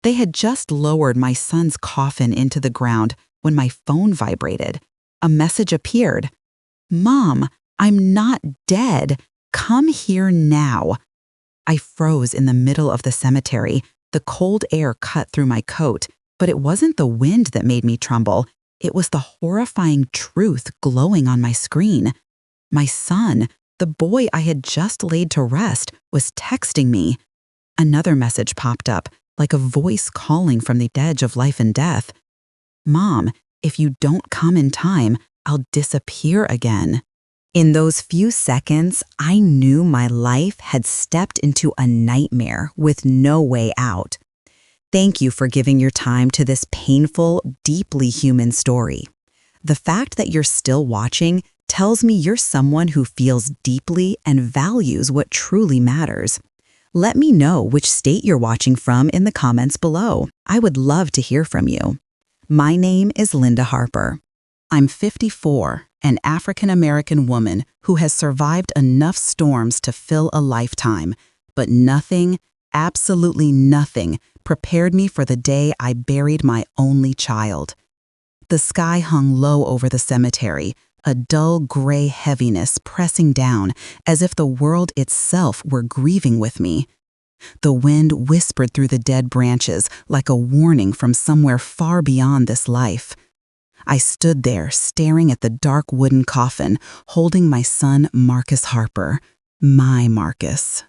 They had just lowered my son's coffin into the ground when my phone vibrated. A message appeared. "Mom, I'm not dead. Come here now." I froze in the middle of the cemetery. The cold air cut through my coat, but it wasn't the wind that made me tremble. It was the horrifying truth glowing on my screen. My son, the boy I had just laid to rest, was texting me. Another message popped up, like a voice calling from the edge of life and death. "Mom, if you don't come in time, I'll disappear again." In those few seconds, I knew my life had stepped into a nightmare with no way out. Thank you for giving your time to this painful, deeply human story. The fact that you're still watching tells me you're someone who feels deeply and values what truly matters. Let me know which state you're watching from in the comments below. I would love to hear from you. My name is Linda Harper. I'm 54, an African-American woman who has survived enough storms to fill a lifetime, but nothing, absolutely nothing, prepared me for the day I buried my only child. The sky hung low over the cemetery, a dull gray heaviness pressing down as if the world itself were grieving with me. The wind whispered through the dead branches like a warning from somewhere far beyond this life. I stood there staring at the dark wooden coffin, holding my son Marcus Harper, my Marcus.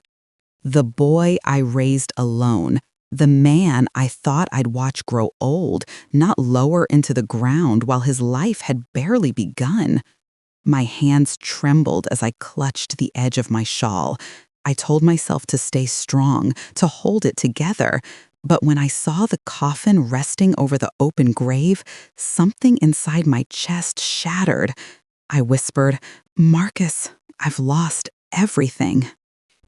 The boy I raised alone, the man I thought I'd watch grow old, not lower into the ground while his life had barely begun. My hands trembled as I clutched the edge of my shawl. I told myself to stay strong, to hold it together. But when I saw the coffin resting over the open grave, something inside my chest shattered. I whispered, "Marcus, I've lost everything."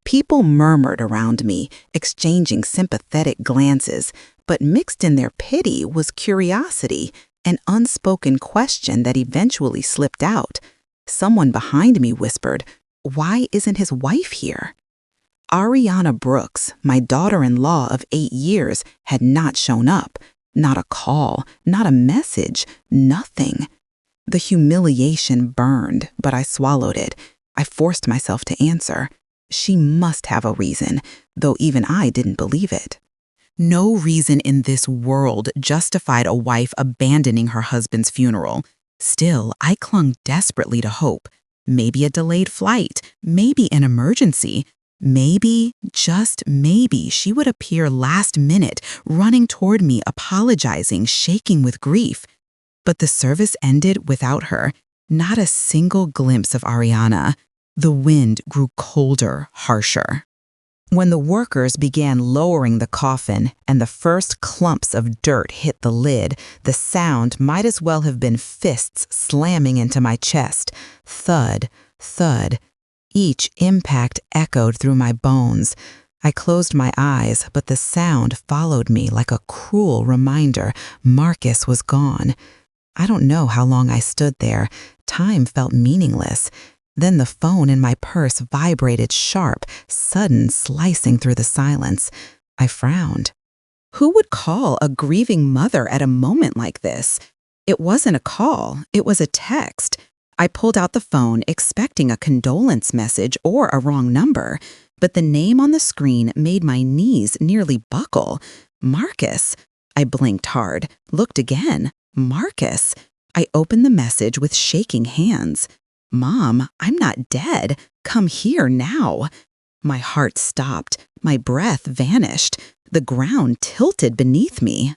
People murmured around me, exchanging sympathetic glances, but mixed in their pity was curiosity, an unspoken question that eventually slipped out. Someone behind me whispered, "Why isn't his wife here?" Ariana Brooks, my daughter-in-law of 8 years, had not shown up. Not a call, not a message, nothing. The humiliation burned, but I swallowed it. I forced myself to answer. She must have a reason, though even I didn't believe it. No reason in this world justified a wife abandoning her husband's funeral. Still, I clung desperately to hope. Maybe a delayed flight, maybe an emergency. Maybe, just maybe, she would appear last minute, running toward me, apologizing, shaking with grief. But the service ended without her. Not a single glimpse of Ariana. The wind grew colder, harsher. When the workers began lowering the coffin and the first clumps of dirt hit the lid, the sound might as well have been fists slamming into my chest. Thud, thud. Each impact echoed through my bones. I closed my eyes, but the sound followed me like a cruel reminder Marcus was gone. I don't know how long I stood there. Time felt meaningless. Then the phone in my purse vibrated sharp, sudden, slicing through the silence. I frowned. Who would call a grieving mother at a moment like this? It wasn't a call, it was a text. I pulled out the phone, expecting a condolence message or a wrong number, but the name on the screen made my knees nearly buckle. Marcus. I blinked hard, looked again. Marcus. I opened the message with shaking hands. "Mom, I'm not dead. Come here now." My heart stopped. My breath vanished. The ground tilted beneath me.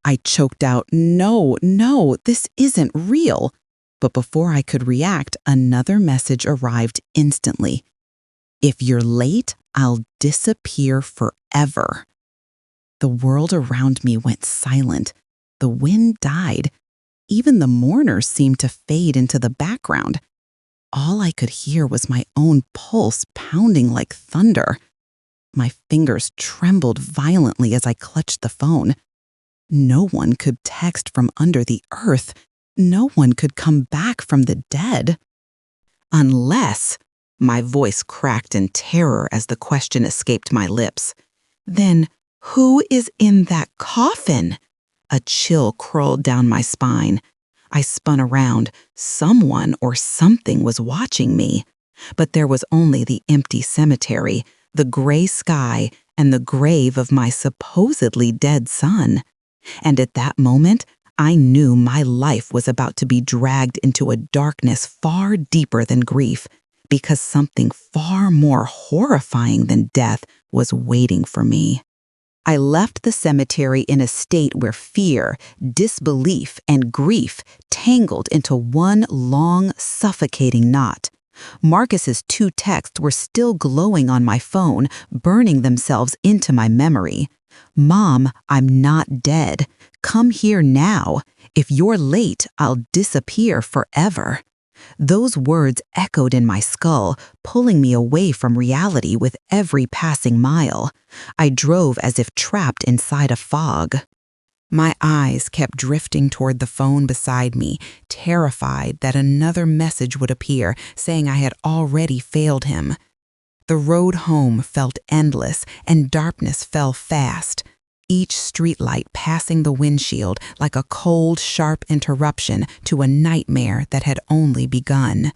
I choked out, "No, no, this isn't real." But before I could react, another message arrived instantly. "If you're late, I'll disappear forever." The world around me went silent. The wind died. Even the mourners seemed to fade into the background. All I could hear was my own pulse pounding like thunder. My fingers trembled violently as I clutched the phone. No one could text from under the earth. No one could come back from the dead. Unless, my voice cracked in terror as the question escaped my lips. Then Who is in that coffin? A chill crawled down my spine. I spun around. Someone or something was watching me. But there was only the empty cemetery, the gray sky, and the grave of my supposedly dead son. And at that moment, I knew my life was about to be dragged into a darkness far deeper than grief, because something far more horrifying than death was waiting for me. I left the cemetery in a state where fear, disbelief, and grief tangled into one long, suffocating knot. Marcus's 2 texts were still glowing on my phone, burning themselves into my memory. "Mom, I'm not dead. Come here now. If you're late, I'll disappear forever." Those words echoed in my skull, pulling me away from reality with every passing mile. I drove as if trapped inside a fog. My eyes kept drifting toward the phone beside me, terrified that another message would appear saying I had already failed him. The road home felt endless, and darkness fell fast. Each streetlight passing the windshield like a cold, sharp interruption to a nightmare that had only begun.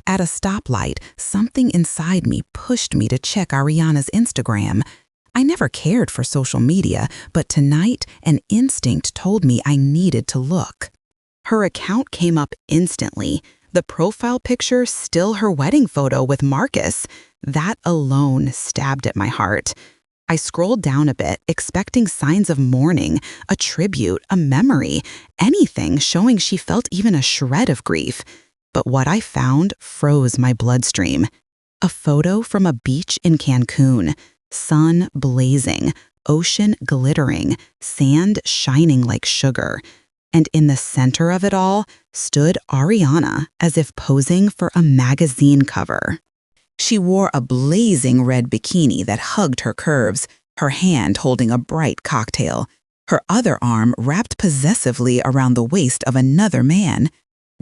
At a stoplight, something inside me pushed me to check Ariana's Instagram. I never cared for social media, but tonight an instinct told me I needed to look. Her account came up instantly. The profile picture still her wedding photo with Marcus. That alone stabbed at my heart. I scrolled down a bit, expecting signs of mourning, a tribute, a memory, anything showing she felt even a shred of grief. But what I found froze my bloodstream. A photo from a beach in Cancun, sun blazing, ocean glittering, sand shining like sugar. And in the center of it all stood Ariana, as if posing for a magazine cover. She wore a blazing red bikini that hugged her curves, her hand holding a bright cocktail, her other arm wrapped possessively around the waist of another man,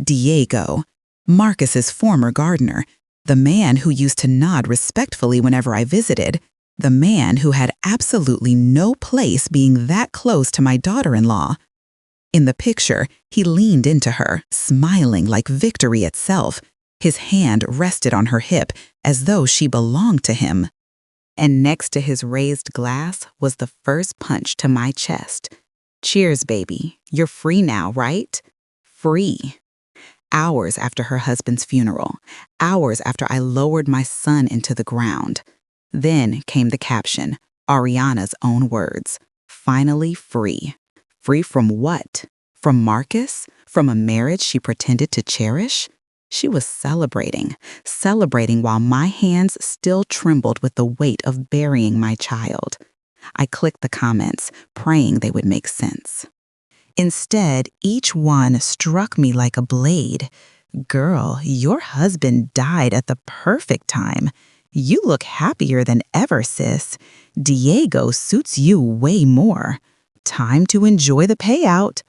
Diego, Marcus's former gardener, the man who used to nod respectfully whenever I visited, the man who had absolutely no place being that close to my daughter-in-law. In the picture, he leaned into her, smiling like victory itself. His hand rested on her hip as though she belonged to him. And next to his raised glass was the first punch to my chest. "Cheers, baby. You're free now, right?" Free. Hours after her husband's funeral, hours after I lowered my son into the ground. Then came the caption, Ariana's own words. Finally free. Free from what? From Marcus? From a marriage she pretended to cherish? She was celebrating while my hands still trembled with the weight of burying my child. I clicked the comments, praying they would make sense. Instead, each one struck me like a blade. "Girl, your husband died at the perfect time. You look happier than ever, sis. Diego suits you way more. Time to enjoy the payout."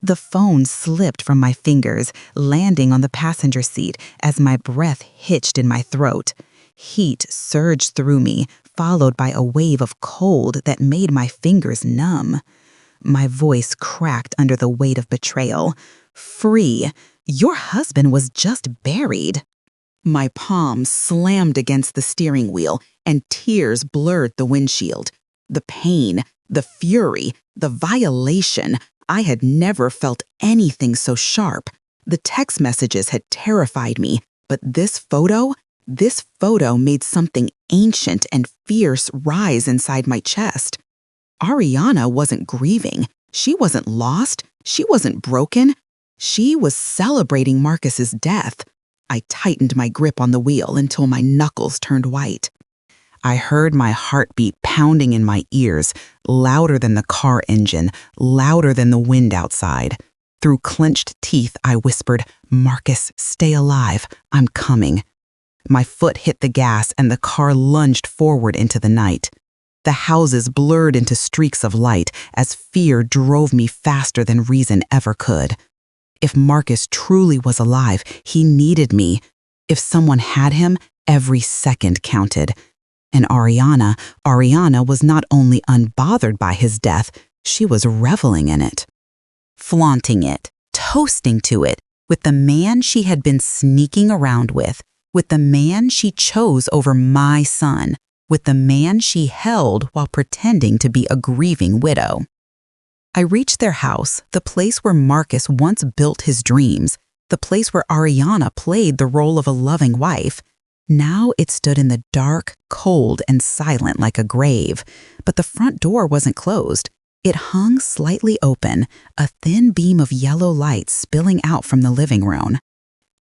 The phone slipped from my fingers, landing on the passenger seat as my breath hitched in my throat. Heat surged through me, followed by a wave of cold that made my fingers numb. My voice cracked under the weight of betrayal. "Free. Your husband was just buried." My palms slammed against the steering wheel, and tears blurred the windshield. The pain, the fury, the violation. I had never felt anything so sharp. The text messages had terrified me, but this photo made something ancient and fierce rise inside my chest. Ariana wasn't grieving. She wasn't lost. She wasn't broken. She was celebrating Marcus's death. I tightened my grip on the wheel until my knuckles turned white. I heard my heartbeat pounding in my ears, louder than the car engine, louder than the wind outside. Through clenched teeth, I whispered, "Marcus, stay alive. I'm coming." My foot hit the gas and the car lunged forward into the night. The houses blurred into streaks of light as fear drove me faster than reason ever could. If Marcus truly was alive, he needed me. If someone had him, every second counted. And Ariana was not only unbothered by his death, she was reveling in it. Flaunting it, toasting to it, with the man she had been sneaking around with the man she chose over my son, with the man she held while pretending to be a grieving widow. I reached their house, the place where Marcus once built his dreams, the place where Ariana played the role of a loving wife. Now it stood in the dark, cold, and silent like a grave, but the front door wasn't closed. It hung slightly open, a thin beam of yellow light spilling out from the living room.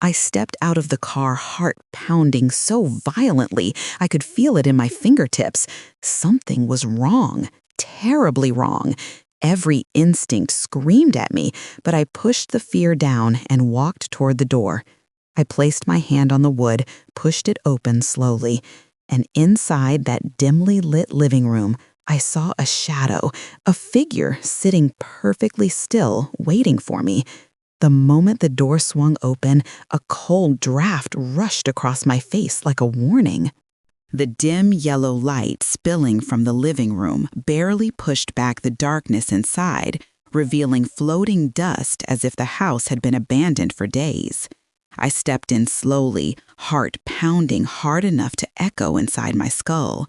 I stepped out of the car, heart pounding so violently I could feel it in my fingertips. Something was wrong, terribly wrong. Every instinct screamed at me, but I pushed the fear down and walked toward the door. I placed my hand on the wood, pushed it open slowly, and inside that dimly lit living room, I saw a shadow, a figure sitting perfectly still, waiting for me. The moment the door swung open, a cold draft rushed across my face like a warning. The dim yellow light spilling from the living room barely pushed back the darkness inside, revealing floating dust as if the house had been abandoned for days. I stepped in slowly, heart pounding hard enough to echo inside my skull.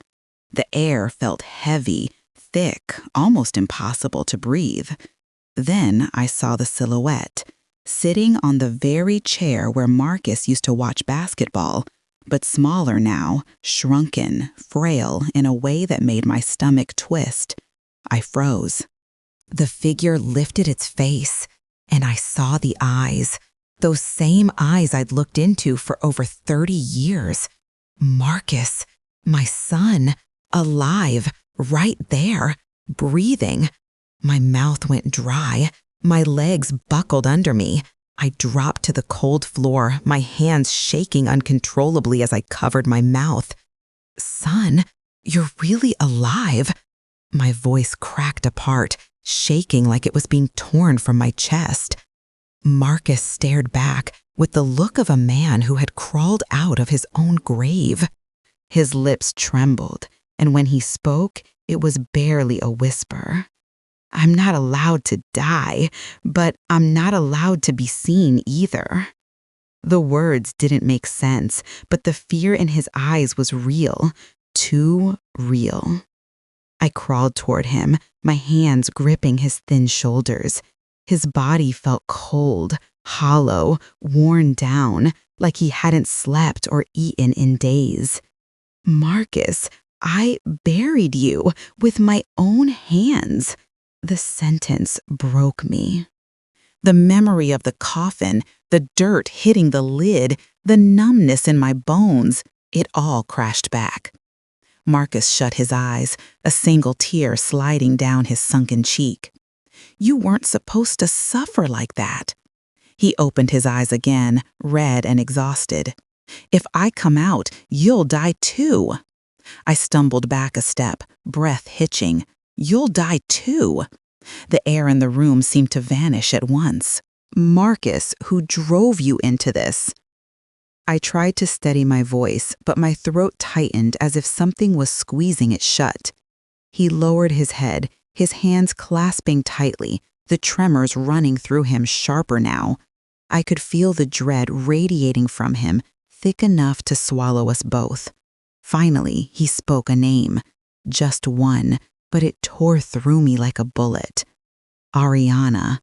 The air felt heavy, thick, almost impossible to breathe. Then I saw the silhouette, sitting on the very chair where Marcus used to watch basketball, but smaller now, shrunken, frail in a way that made my stomach twist. I froze. The figure lifted its face, and I saw the eyes, those same eyes I'd looked into for over 30 years. Marcus, my son, alive, right there, breathing. My mouth went dry. My legs buckled under me. I dropped to the cold floor, my hands shaking uncontrollably as I covered my mouth. Son, you're really alive. My voice cracked apart, shaking like it was being torn from my chest. Marcus stared back with the look of a man who had crawled out of his own grave. His lips trembled, and when he spoke, it was barely a whisper. I'm not allowed to die, but I'm not allowed to be seen either. The words didn't make sense, but the fear in his eyes was real, too real. I crawled toward him, my hands gripping his thin shoulders. His body felt cold, hollow, worn down, like he hadn't slept or eaten in days. Marcus, I buried you with my own hands. The sentence broke me. The memory of the coffin, the dirt hitting the lid, the numbness in my bones, it all crashed back. Marcus shut his eyes, a single tear sliding down his sunken cheek. You weren't supposed to suffer like that. He opened his eyes again, red and exhausted. If I come out, you'll die too. I stumbled back a step, breath hitching. You'll die too. The air in the room seemed to vanish at once. Marcus, who drove you into this? I tried to steady my voice, but my throat tightened as if something was squeezing it shut. He lowered his head, his hands clasping tightly, the tremors running through him sharper now. I could feel the dread radiating from him, thick enough to swallow us both. Finally, he spoke a name. Just one, but it tore through me like a bullet. Ariana.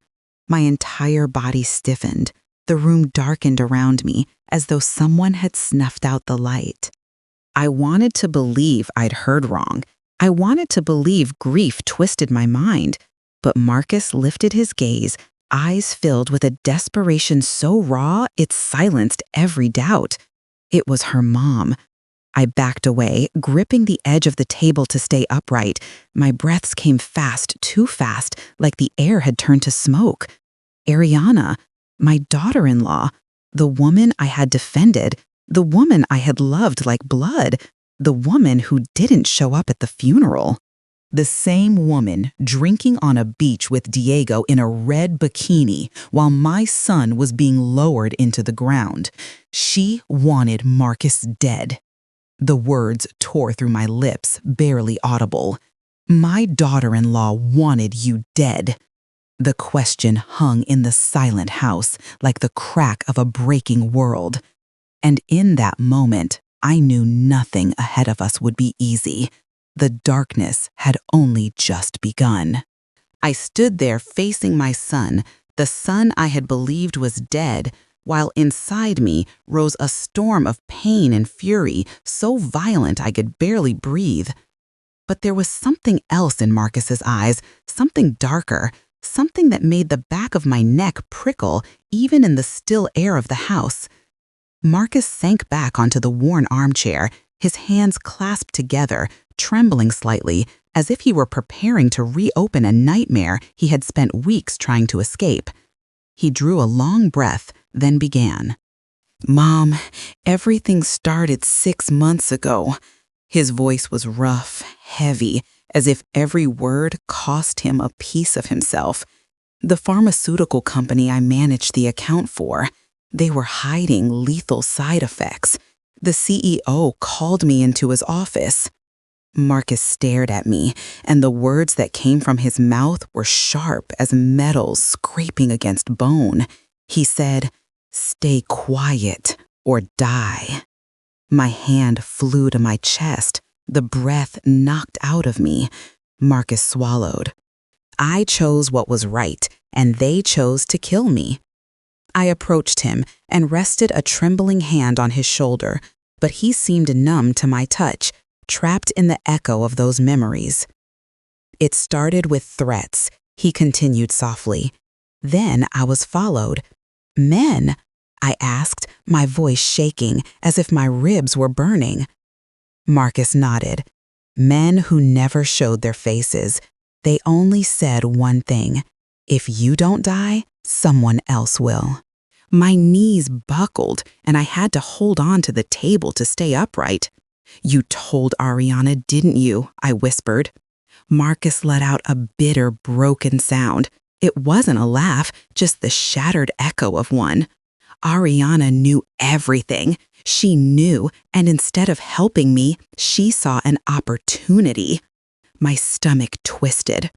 My entire body stiffened. The room darkened around me, as though someone had snuffed out the light. I wanted to believe I'd heard wrong. I wanted to believe grief twisted my mind. But Marcus lifted his gaze, eyes filled with a desperation so raw it silenced every doubt. It was her mom. I backed away, gripping the edge of the table to stay upright. My breaths came fast, too fast, like the air had turned to smoke. Ariana, my daughter-in-law, the woman I had defended, the woman I had loved like blood, the woman who didn't show up at the funeral. The same woman drinking on a beach with Diego in a red bikini while my son was being lowered into the ground. She wanted Marcus dead. The words tore through my lips, barely audible. My daughter-in-law wanted you dead. The question hung in the silent house like the crack of a breaking world. And in that moment, I knew nothing ahead of us would be easy. The darkness had only just begun. I stood there facing my son, the son I had believed was dead, while inside me rose a storm of pain and fury so violent I could barely breathe. But there was something else in Marcus's eyes, something darker, something that made the back of my neck prickle even in the still air of the house. Marcus sank back onto the worn armchair, his hands clasped together, trembling slightly, as if he were preparing to reopen a nightmare he had spent weeks trying to escape. He drew a long breath, then began. "Mom, everything started 6 months ago." His voice was rough, heavy, as if every word cost him a piece of himself. The pharmaceutical company I managed the account for, they were hiding lethal side effects. The CEO called me into his office. Marcus stared at me, and the words that came from his mouth were sharp as metal scraping against bone. He said, "Stay quiet or die." My hand flew to my chest, the breath knocked out of me. Marcus swallowed. I chose what was right, and they chose to kill me. I approached him and rested a trembling hand on his shoulder, but he seemed numb to my touch, trapped in the echo of those memories. "It started with threats," he continued softly. "Then I was followed. Men?" I asked, my voice shaking as if my ribs were burning. Marcus nodded. "Men who never showed their faces. They only said one thing. If you don't die, someone else will." My knees buckled, and I had to hold on to the table to stay upright. "You told Ariana, didn't you?" I whispered. Marcus let out a bitter, broken sound. It wasn't a laugh, just the shattered echo of one. Ariana knew everything. She knew, and instead of helping me, she saw an opportunity. My stomach twisted.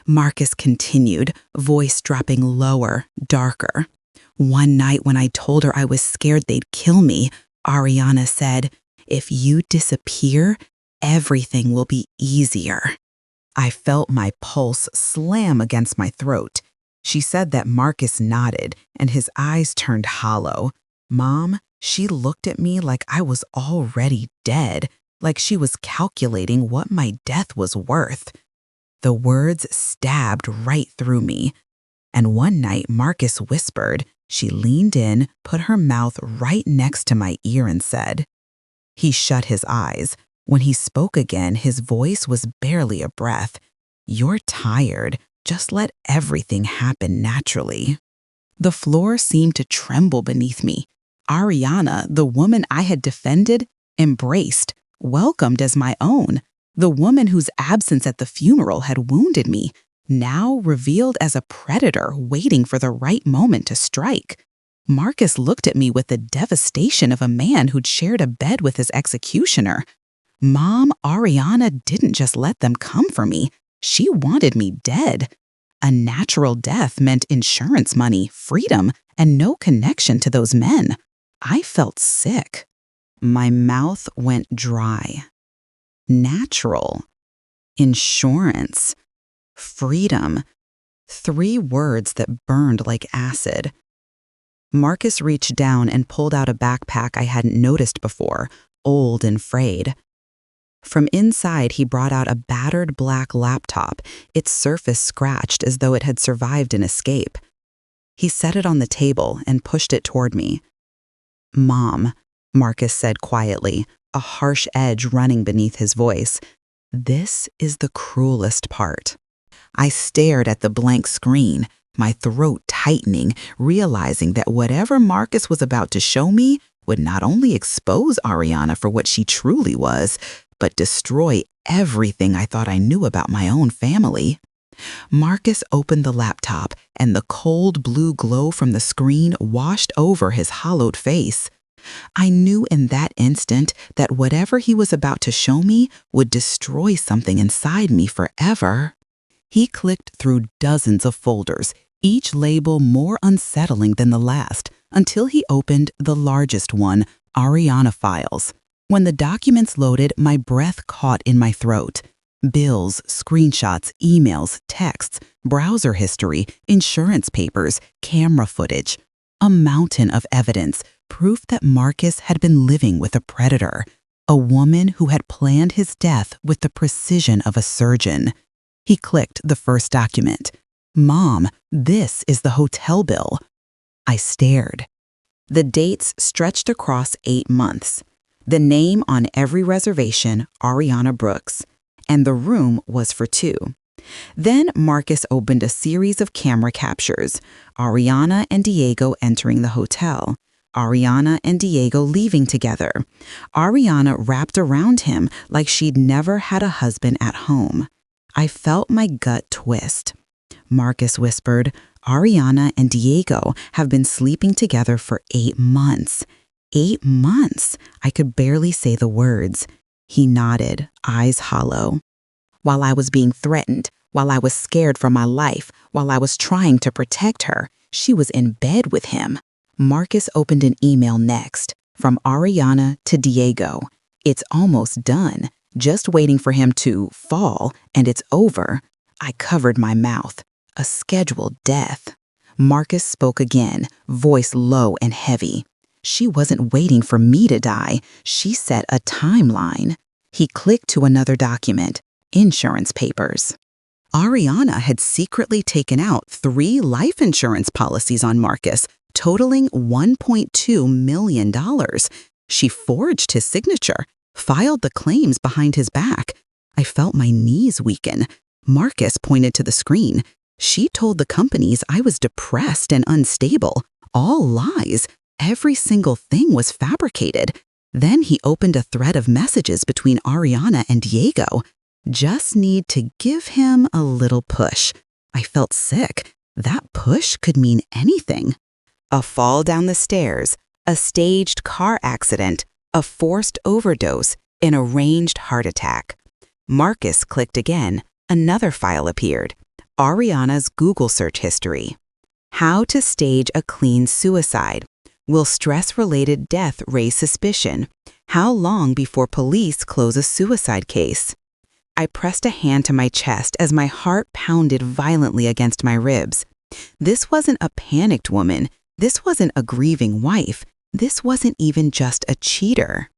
Marcus continued, voice dropping lower, darker. "One night when I told her I was scared they'd kill me, Ariana said, 'If you disappear, everything will be easier.'" I felt my pulse slam against my throat. She said that. Marcus nodded, and his eyes turned hollow. Mom, she looked at me like I was already dead, like she was calculating what my death was worth. The words stabbed right through me. And one night, Marcus whispered. She leaned in, put her mouth right next to my ear and said. He shut his eyes. When he spoke again, his voice was barely a breath. "You're tired. Just let everything happen naturally." The floor seemed to tremble beneath me. Ariana, the woman I had defended, embraced, welcomed as my own, the woman whose absence at the funeral had wounded me, now revealed as a predator waiting for the right moment to strike. Marcus looked at me with the devastation of a man who'd shared a bed with his executioner. Mom, Ariana didn't just let them come for me. She wanted me dead. A natural death meant insurance money, freedom, and no connection to those men. I felt sick. My mouth went dry. Natural. Insurance. Freedom. 3 words that burned like acid. Marcus reached down and pulled out a backpack I hadn't noticed before, old and frayed. From inside, he brought out a battered black laptop, its surface scratched as though it had survived an escape. He set it on the table and pushed it toward me. "Mom," Marcus said quietly, a harsh edge running beneath his voice, "this is the cruelest part." I stared at the blank screen, my throat tightening, realizing that whatever Marcus was about to show me would not only expose Ariana for what she truly was, but destroy everything I thought I knew about my own family. Marcus opened the laptop, and the cold blue glow from the screen washed over his hollowed face. I knew in that instant that whatever he was about to show me would destroy something inside me forever. He clicked through dozens of folders, each label more unsettling than the last, until he opened the largest one, Ariana files. When the documents loaded, my breath caught in my throat. Bills, screenshots, emails, texts, browser history, insurance papers, camera footage. A mountain of evidence, proof that Marcus had been living with a predator, a woman who had planned his death with the precision of a surgeon. He clicked the first document. "Mom, this is the hotel bill." I stared. The dates stretched across 8 months. The name on every reservation, Ariana Brooks, and the room was for 2. Then Marcus opened a series of camera captures, Ariana and Diego entering the hotel, Ariana and Diego leaving together, Ariana wrapped around him like she'd never had a husband at home. I felt my gut twist. Marcus whispered, "Ariana and Diego have been sleeping together for 8 months. 8 months. I could barely say the words. He nodded, eyes hollow. While I was being threatened, while I was scared for my life, while I was trying to protect her, she was in bed with him. Marcus opened an email next, from Ariana to Diego. It's almost done, just waiting for him to fall, and it's over. I covered my mouth. A scheduled death. Marcus spoke again, voice low and heavy. She wasn't waiting for me to die. She set a timeline. He clicked to another document, insurance papers. Ariana had secretly taken out 3 life insurance policies on Marcus, totaling $1.2 million. She forged his signature, filed the claims behind his back. I felt my knees weaken. Marcus pointed to the screen. She told the companies I was depressed and unstable. All lies. Every single thing was fabricated. Then he opened a thread of messages between Ariana and Diego. Just need to give him a little push. I felt sick. That push could mean anything. A fall down the stairs, a staged car accident, a forced overdose, an arranged heart attack. Marcus clicked again. Another file appeared. Ariana's Google search history. How to stage a clean suicide. Will stress-related death raise suspicion? How long before police close a suicide case? I pressed a hand to my chest as my heart pounded violently against my ribs. This wasn't a panicked woman. This wasn't a grieving wife. This wasn't even just a cheater.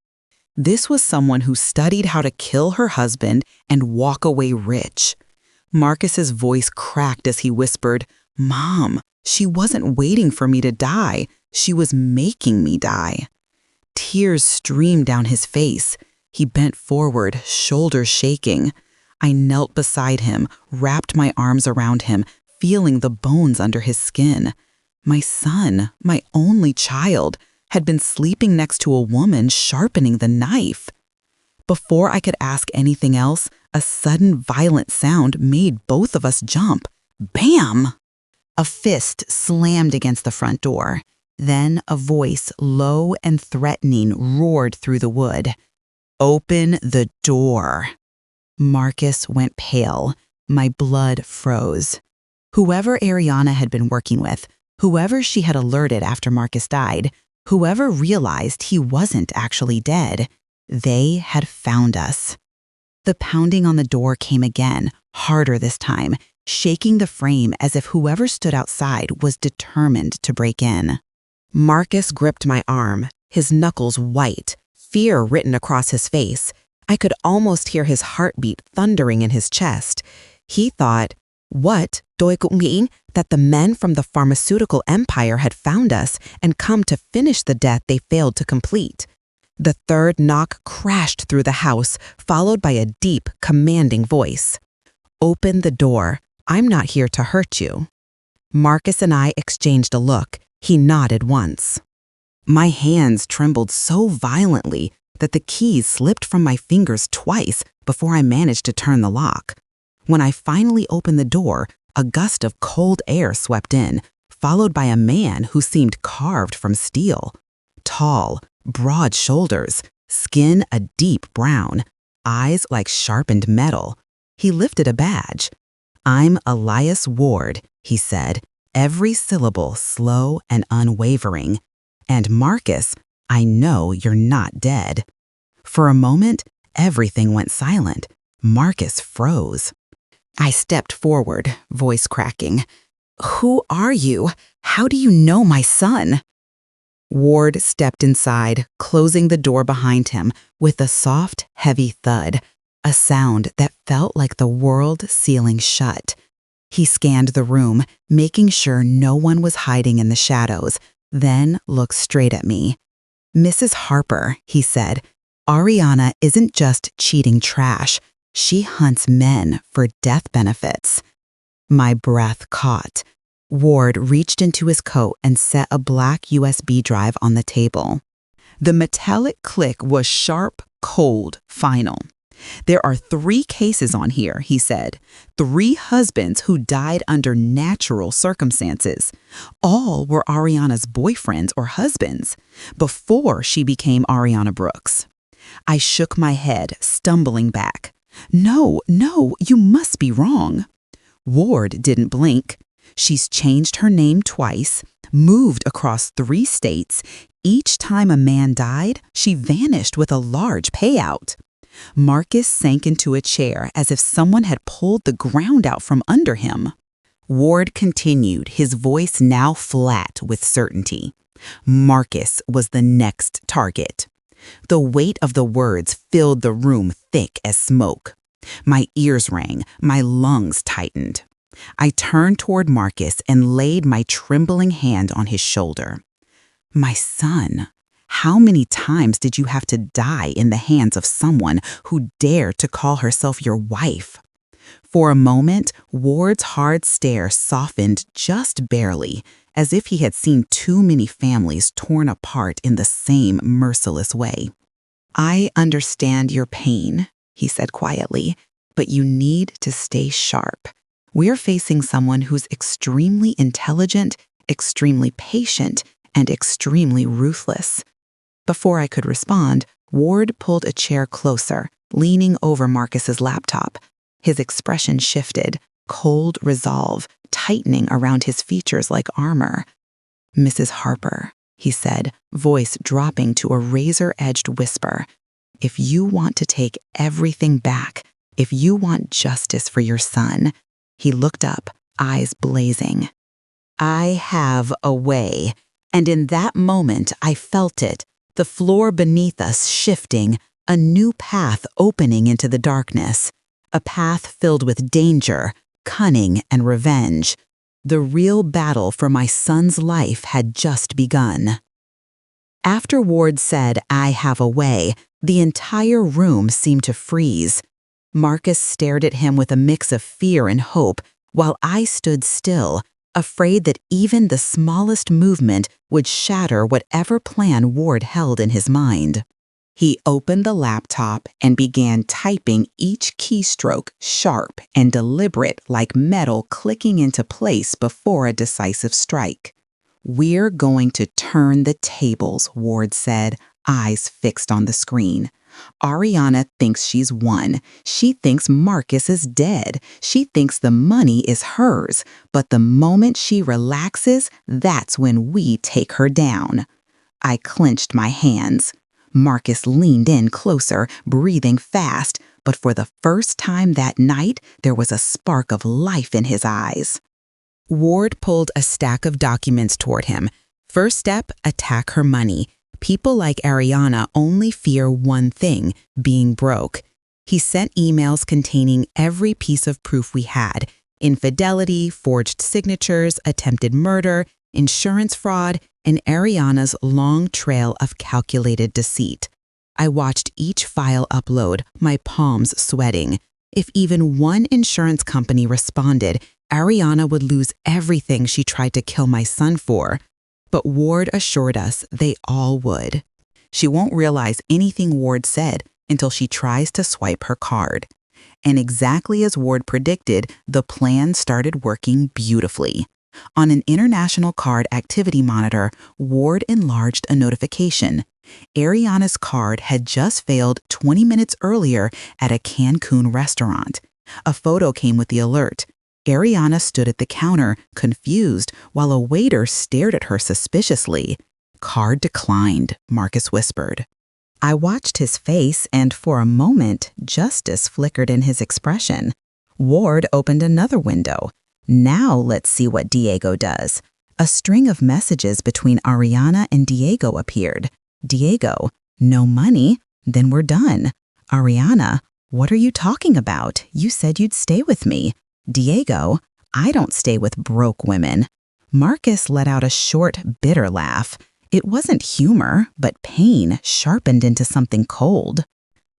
This was someone who studied how to kill her husband and walk away rich. Marcus's voice cracked as he whispered, "Mom, she wasn't waiting for me to die. She was making me die." Tears streamed down his face. He bent forward, shoulders shaking. I knelt beside him, wrapped my arms around him, feeling the bones under his skin. My son, my only child, had been sleeping next to a woman sharpening the knife. Before I could ask anything else, a sudden violent sound made both of us jump. Bam! A fist slammed against the front door. Then a voice, low and threatening, roared through the wood. "Open the door." Marcus went pale. My blood froze. Whoever Ariana had been working with, whoever she had alerted after Marcus died, whoever realized he wasn't actually dead, they had found us. The pounding on the door came again, harder this time, shaking the frame as if whoever stood outside was determined to break in. Marcus gripped my arm, his knuckles white, fear written across his face. I could almost hear his heartbeat thundering in his chest. He thought, what, tôi cũng nghĩ that the men from the pharmaceutical empire had found us and come to finish the death they failed to complete. The third knock crashed through the house, followed by a deep, commanding voice. "Open the door. I'm not here to hurt you." Marcus and I exchanged a look. He nodded once. My hands trembled so violently that the keys slipped from my fingers twice before I managed to turn the lock. When I finally opened the door, a gust of cold air swept in, followed by a man who seemed carved from steel. Tall, broad shoulders, skin a deep brown, eyes like sharpened metal. He lifted a badge. "I'm Elias Ward," he said, every syllable slow and unwavering. "And Marcus, I know you're not dead." For a moment, everything went silent. Marcus froze. I stepped forward, voice cracking. "Who are you? How do you know my son?" Ward stepped inside, closing the door behind him with a soft, heavy thud, a sound that felt like the world sealing shut. He scanned the room, making sure no one was hiding in the shadows, then looked straight at me. "Mrs. Harper," he said, "Ariana isn't just cheating trash. She hunts men for death benefits." My breath caught. Ward reached into his coat and set a black USB drive on the table. The metallic click was sharp, cold, final. "There are 3 cases on here," he said. 3 husbands who died under natural circumstances. All were Ariana's boyfriends or husbands, before she became Ariana Brooks. I shook my head, stumbling back. No, you must be wrong." Ward didn't blink. "She's changed her name twice, moved across 3 states. Each time a man died, she vanished with a large payout." Marcus sank into a chair as if someone had pulled the ground out from under him. Ward continued, his voice now flat with certainty. Marcus was the next target. The weight of the words filled the room thick as smoke. My ears rang, my lungs tightened. I turned toward Marcus and laid my trembling hand on his shoulder. "My son, how many times did you have to die in the hands of someone who dared to call herself your wife?" For a moment, Ward's hard stare softened just barely, as if he had seen too many families torn apart in the same merciless way. "I understand your pain," he said quietly, "but you need to stay sharp. We're facing someone who's extremely intelligent, extremely patient, and extremely ruthless." Before I could respond, Ward pulled a chair closer, leaning over Marcus's laptop. His expression shifted, cold resolve, tightening around his features like armor. "Mrs. Harper," he said, voice dropping to a razor-edged whisper, "if you want to take everything back, if you want justice for your son," he looked up, eyes blazing, "I have a way." And in that moment, I felt it, the floor beneath us shifting, a new path opening into the darkness, a path filled with danger, cunning, and revenge. The real battle for my son's life had just begun. After Ward said, "I have a way," the entire room seemed to freeze. Marcus stared at him with a mix of fear and hope, while I stood still, afraid that even the smallest movement would shatter whatever plan Ward held in his mind. He opened the laptop and began typing, each keystroke sharp and deliberate like metal clicking into place before a decisive strike. "We're going to turn the tables," Ward said, eyes fixed on the screen. "Ariana thinks she's won. She thinks Marcus is dead. She thinks the money is hers. But the moment she relaxes, that's when we take her down." I clenched my hands. Marcus leaned in closer, breathing fast, but for the first time that night, there was a spark of life in his eyes. Ward pulled a stack of documents toward him. First step, attack her money. People like Ariana only fear one thing, being broke. He sent emails containing every piece of proof we had: infidelity, forged signatures, attempted murder, insurance fraud, and Ariana's long trail of calculated deceit. I watched each file upload, my palms sweating. If even one insurance company responded, Ariana would lose everything she tried to kill my son for. But Ward assured us they all would. She won't realize anything Ward said until she tries to swipe her card. And exactly as Ward predicted, the plan started working beautifully. On an international card activity monitor, Ward enlarged a notification, Ariana's card had just failed 20 minutes earlier at a Cancun restaurant. A photo came with the alert. Ariana stood at the counter, confused, while a waiter stared at her suspiciously. "Card declined," Marcus whispered. I watched his face, and for a moment, justice flickered in his expression. Ward opened another window. Now let's see what Diego does. A string of messages between Ariana and Diego appeared. Diego, "No money? Then we're done." Ariana, "What are you talking about? You said you'd stay with me." Diego, "I don't stay with broke women." Marcus let out a short, bitter laugh. It wasn't humor, but pain sharpened into something cold.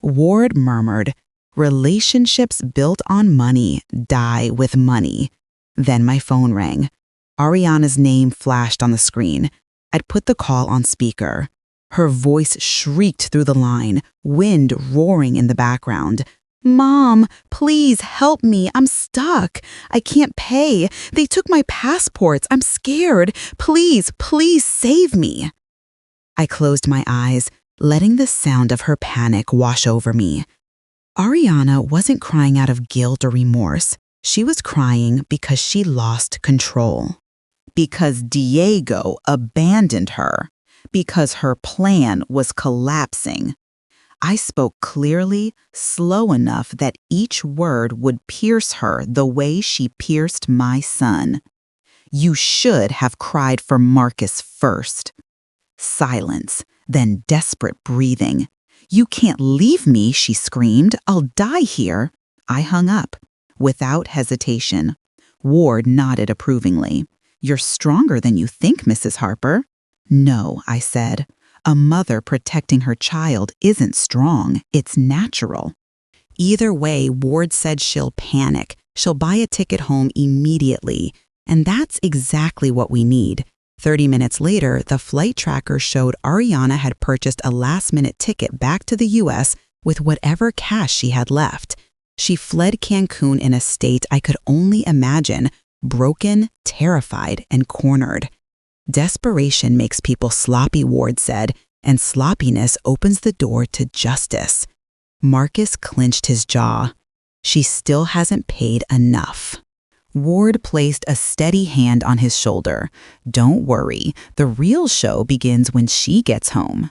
Ward murmured, "Relationships built on money die with money." Then my phone rang. Ariana's name flashed on the screen. I'd put the call on speaker. Her voice shrieked through the line, wind roaring in the background. "Mom, please help me. I'm stuck. I can't pay. They took my passports. I'm scared. Please, please save me." I closed my eyes, letting the sound of her panic wash over me. Ariana wasn't crying out of guilt or remorse. She was crying because she lost control. Because Diego abandoned her. Because her plan was collapsing. I spoke clearly, slow enough that each word would pierce her the way she pierced my son. "You should have cried for Marcus first." Silence, then desperate breathing. "You can't leave me," she screamed. "I'll die here." I hung up, without hesitation. Ward nodded approvingly. "You're stronger than you think, Mrs. Harper." "No," I said. "A mother protecting her child isn't strong, it's natural." Either way, Ward said she'll panic. She'll buy a ticket home immediately. And that's exactly what we need. 30 minutes later, the flight tracker showed Ariana had purchased a last-minute ticket back to the U.S. with whatever cash she had left. She fled Cancun in a state I could only imagine, broken, terrified, and cornered. Desperation makes people sloppy, Ward said, and sloppiness opens the door to justice. Marcus clenched his jaw. "She still hasn't paid enough." Ward placed a steady hand on his shoulder. "Don't worry, the real show begins when she gets home."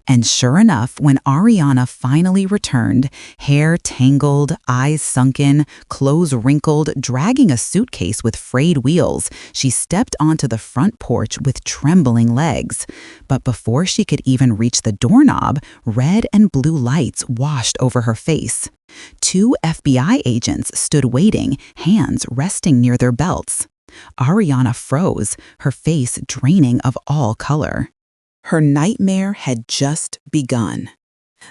And sure enough, when Ariana finally returned, hair tangled, eyes sunken, clothes wrinkled, dragging a suitcase with frayed wheels, she stepped onto the front porch with trembling legs. But before she could even reach the doorknob, red and blue lights washed over her face. 2 FBI agents stood waiting, hands resting near their belts. Ariana froze, her face draining of all color. Her nightmare had just begun.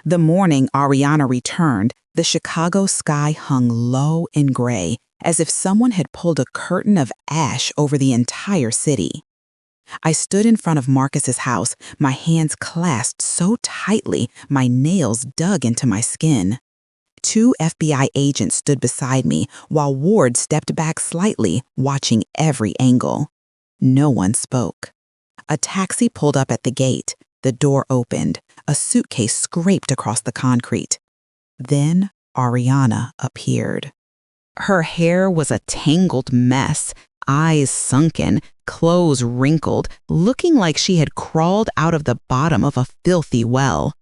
The morning Ariana returned, the Chicago sky hung low and gray, as if someone had pulled a curtain of ash over the entire city. I stood in front of Marcus's house, my hands clasped so tightly my nails dug into my skin. 2 FBI agents stood beside me, while Ward stepped back slightly, watching every angle. No one spoke. A taxi pulled up at the gate. The door opened. A suitcase scraped across the concrete. Then Ariana appeared. Her hair was a tangled mess, eyes sunken, clothes wrinkled, looking like she had crawled out of the bottom of a filthy well.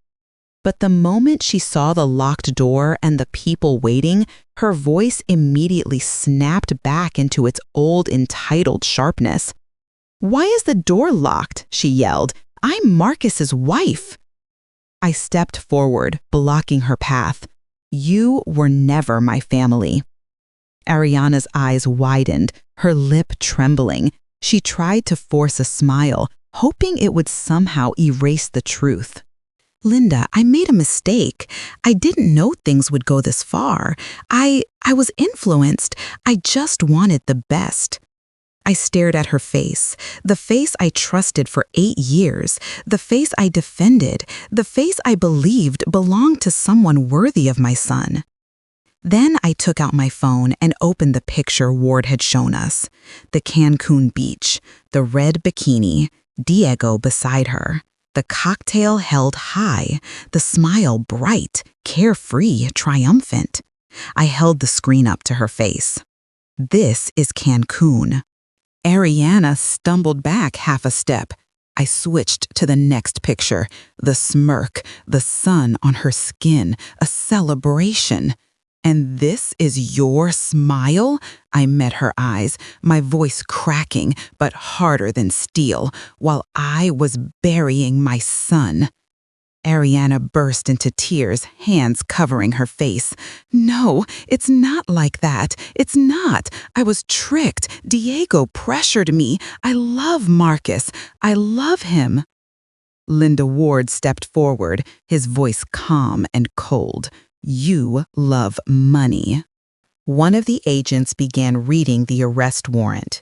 But the moment she saw the locked door and the people waiting, her voice immediately snapped back into its old entitled sharpness. "Why is the door locked?" she yelled. "I'm Marcus's wife." I stepped forward, blocking her path. "You were never my family." Ariana's eyes widened, her lip trembling. She tried to force a smile, hoping it would somehow erase the truth. "Linda, I made a mistake. I didn't know things would go this far. I was influenced. I just wanted the best." I stared at her face, the face I trusted for 8 years, the face I defended, the face I believed belonged to someone worthy of my son. Then I took out my phone and opened the picture Ward had shown us. The Cancun beach, the red bikini, Diego beside her. The cocktail held high, the smile bright, carefree, triumphant. I held the screen up to her face. This is Cancun. Ariana stumbled back half a step. I switched to the next picture, the smirk, the sun on her skin, a celebration. And this is your smile? I met her eyes, my voice cracking, but harder than steel, while I was burying my son. Ariana burst into tears, hands covering her face. No, it's not like that. It's not. I was tricked. Diego pressured me. I love Marcus. I love him. Linda Ward stepped forward, his voice calm and cold. You love money. One of the agents began reading the arrest warrant.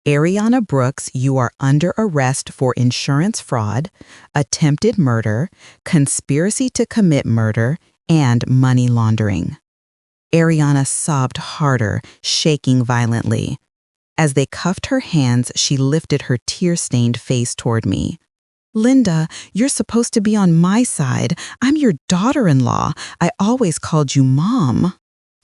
Ariana Brooks, you are under arrest for insurance fraud, attempted murder, conspiracy to commit murder, and money laundering. Ariana sobbed harder, shaking violently. As they cuffed her hands, she lifted her tear-stained face toward me. Linda, you're supposed to be on my side. I'm your daughter-in-law. I always called you Mom.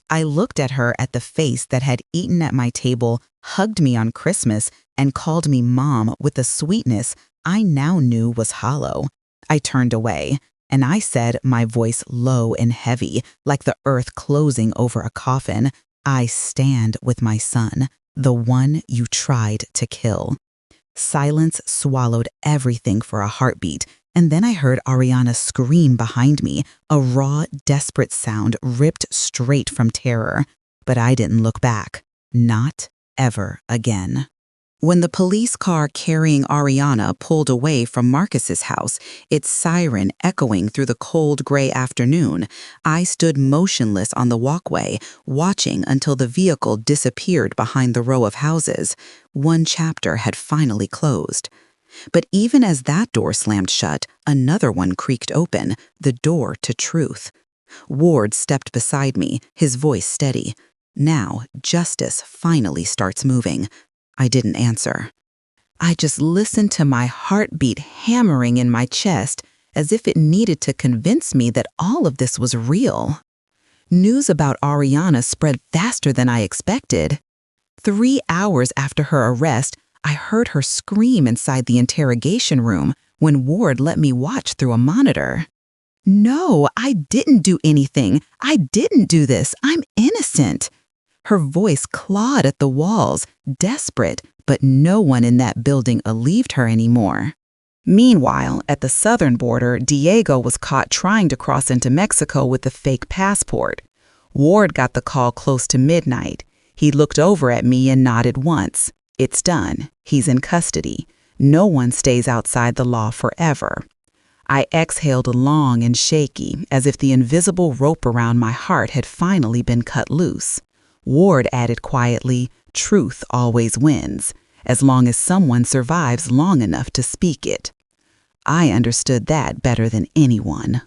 I looked at her at the face that had eaten at my table, hugged me on Christmas, and called me Mom with a sweetness I now knew was hollow. I turned away, and I said, my voice low and heavy, like the earth closing over a coffin, I stand with my son, the one you tried to kill. Silence swallowed everything for a heartbeat, and then I heard Ariana scream behind me, a raw, desperate sound ripped straight from terror. But I didn't look back. Not ever again. When the police car carrying Ariana pulled away from Marcus's house, its siren echoing through the cold gray afternoon, I stood motionless on the walkway, watching until the vehicle disappeared behind the row of houses. One chapter had finally closed. But even as that door slammed shut, another one creaked open, the door to truth. Ward stepped beside me, his voice steady. Now, justice finally starts moving. I didn't answer. I just listened to my heartbeat hammering in my chest as if it needed to convince me that all of this was real. News about Ariana spread faster than I expected. 3 hours after her arrest, I heard her scream inside the interrogation room when Ward let me watch through a monitor. No, I didn't do anything. I didn't do this. I'm innocent. Her voice clawed at the walls, desperate, but no one in that building believed her anymore. Meanwhile, at the southern border, Diego was caught trying to cross into Mexico with a fake passport. Ward got the call close to midnight. He looked over at me and nodded once. It's done. He's in custody. No one stays outside the law forever. I exhaled long and shaky, as if the invisible rope around my heart had finally been cut loose. Ward added quietly, truth always wins, as long as someone survives long enough to speak it. I understood that better than anyone.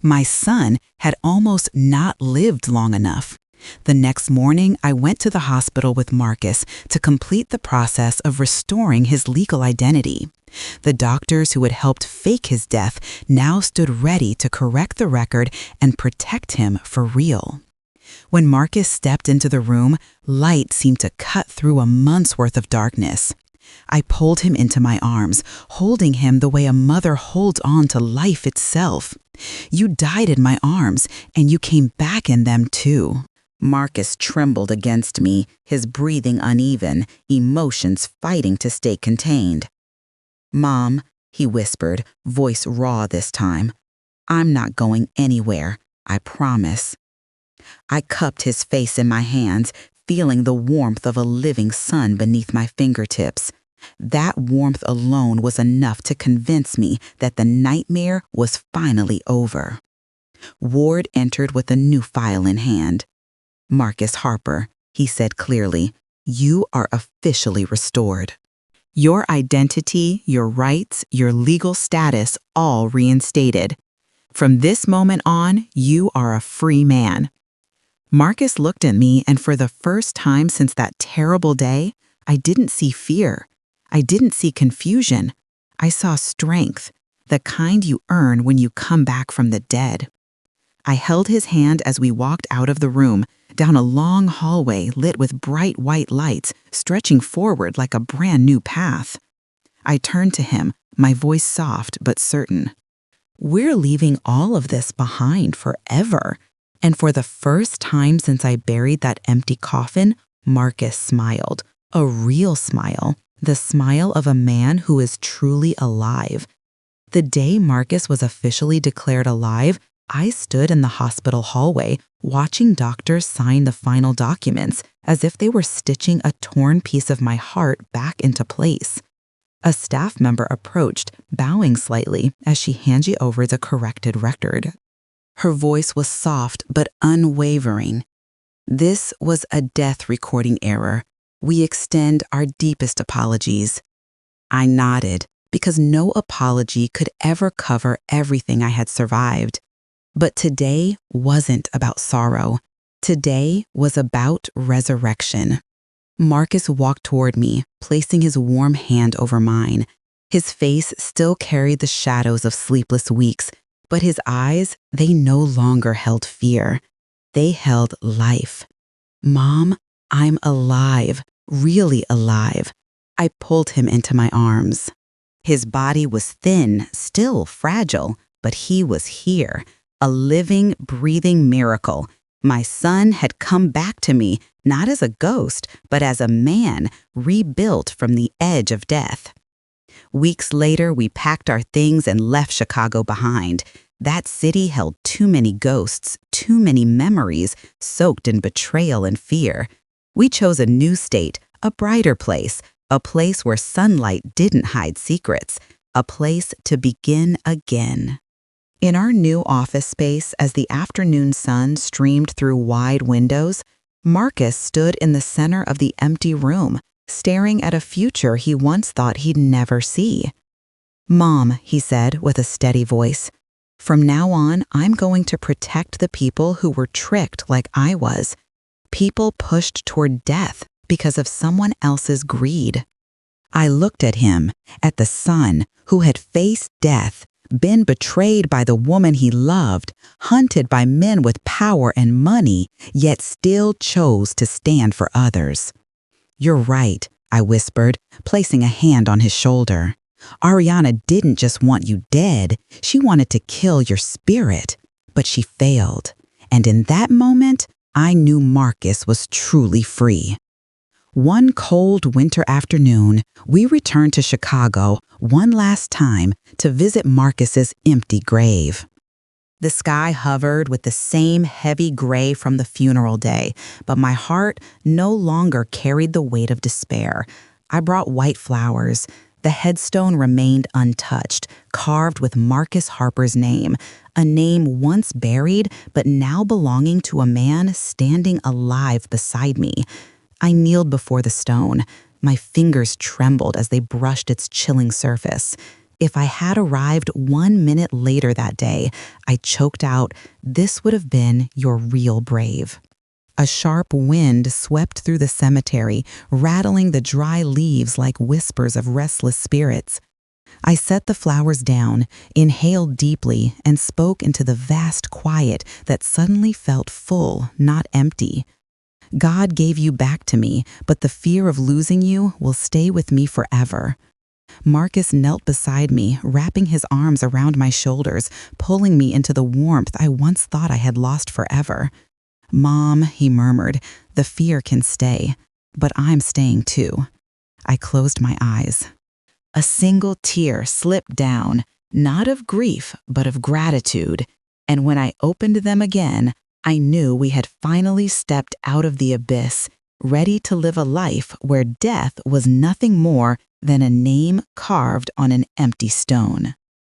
My son had almost not lived long enough. The next morning, I went to the hospital with Marcus to complete the process of restoring his legal identity. The doctors who had helped fake his death now stood ready to correct the record and protect him for real. When Marcus stepped into the room, light seemed to cut through a month's worth of darkness. I pulled him into my arms, holding him the way a mother holds on to life itself. You died in my arms, and you came back in them too. Marcus trembled against me, his breathing uneven, emotions fighting to stay contained. Mom, he whispered, voice raw this time, I'm not going anywhere, I promise. I cupped his face in my hands, feeling the warmth of a living sun beneath my fingertips. That warmth alone was enough to convince me that the nightmare was finally over. Ward entered with a new file in hand. Marcus Harper, he said clearly, you are officially restored. Your identity, your rights, your legal status, all reinstated. From this moment on, you are a free man. Marcus looked at me, and for the first time since that terrible day, I didn't see fear. I didn't see confusion. I saw strength. the kind you earn when you come back from the dead. I held his hand as we walked out of the room, down a long hallway lit with bright white lights stretching forward like a brand new path. I turned to him, my voice soft but certain. We're leaving all of this behind forever. And for the first time since I buried that empty coffin, Marcus smiled. A real smile. The smile of a man who is truly alive. The day Marcus was officially declared alive, I stood in the hospital hallway watching doctors sign the final documents as if they were stitching a torn piece of my heart back into place. A staff member approached, bowing slightly as she handed over the corrected record. Her voice was soft but unwavering. This was a death recording error. We extend our deepest apologies. I nodded because no apology could ever cover everything I had survived. But today wasn't about sorrow. Today was about resurrection. Marcus walked toward me, placing his warm hand over mine. His face still carried the shadows of sleepless weeks, but his eyes, they no longer held fear. They held life. Mom, I'm alive, really alive. I pulled him into my arms. His body was thin, still fragile, but he was here. A living, breathing miracle. My son had come back to me, not as a ghost, but as a man rebuilt from the edge of death. Weeks later, we packed our things and left Chicago behind. That city held too many ghosts, too many memories, soaked in betrayal and fear. We chose a new state, a brighter place, a place where sunlight didn't hide secrets, a place to begin again. In our new office space, as the afternoon sun streamed through wide windows, Marcus stood in the center of the empty room, staring at a future he once thought he'd never see. Mom, he said with a steady voice, from now on, I'm going to protect the people who were tricked like I was. People pushed toward death because of someone else's greed. I looked at him, at the son who had faced death, been betrayed by the woman he loved, hunted by men with power and money, yet still chose to stand for others. You're right, I whispered, placing a hand on his shoulder. Ariana didn't just want you dead, she wanted to kill your spirit. But she failed, and in that moment, I knew Marcus was truly free. One cold winter afternoon, we returned to Chicago one last time to visit Marcus's empty grave. The sky hovered with the same heavy gray from the funeral day, but my heart no longer carried the weight of despair. I brought white flowers. The headstone remained untouched, carved with Marcus Harper's name, a name once buried but now belonging to a man standing alive beside me. I kneeled before the stone. My fingers trembled as they brushed its chilling surface. If I had arrived 1 minute later that day, I choked out, "This would have been your real brave." A sharp wind swept through the cemetery, rattling the dry leaves like whispers of restless spirits. I set the flowers down, inhaled deeply, and spoke into the vast quiet that suddenly felt full, not empty. God gave you back to me, but the fear of losing you will stay with me forever. Marcus knelt beside me, wrapping his arms around my shoulders, pulling me into the warmth I once thought I had lost forever. Mom, he murmured, the fear can stay, but I'm staying too. I closed my eyes. A single tear slipped down, not of grief, but of gratitude, and when I opened them again, I knew we had finally stepped out of the abyss, ready to live a life where death was nothing more than a name carved on an empty stone.